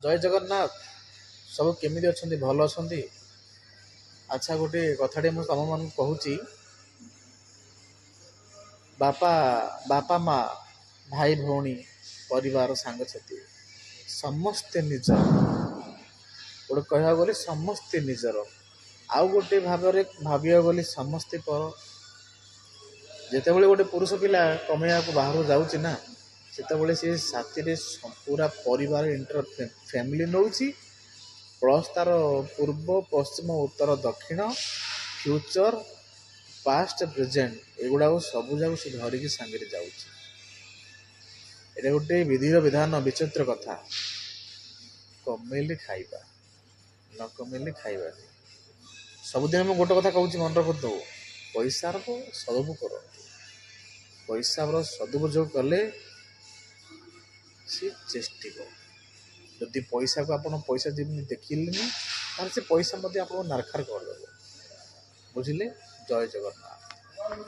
जय जगन्नाथ। सब केमिति अछंती भल अछंती। अच्छा गोटे कथाटे मु तम मन कहूची। बापा बापा माँ भाई भौणी परिवार सांगसाथी समस्ते निजर गोटे कहवा गले समस्ते निजर आउ गोटे भाविया गले समस्ते पर जितेबाला गोटे पुरुष पिला कमेया को बाहर जाऊँच ना से सी साथी पूरा परिवार इंटर फैमिली नौ प्लस तार पूर्व पश्चिम उत्तर दक्षिण फ्यूचर पास्ट प्रेजेंट एगुड़ा सब जाक से धरिकी सांगे जाऊँच। ये गोटे विधिर विधान विचित्र कथा कमेले खाइबा न कमेले खाइबा सबुदिन मुझे गोटे कथा कहूँ मन रखु पैसार सदुपयोग कर पैसा सदुपयोग कले सी चेष्टिक जदि पैसा को आप पैसा जमी देखिले से पैसा आप नारखार करदेव बुझिले। जय जगन्नाथ।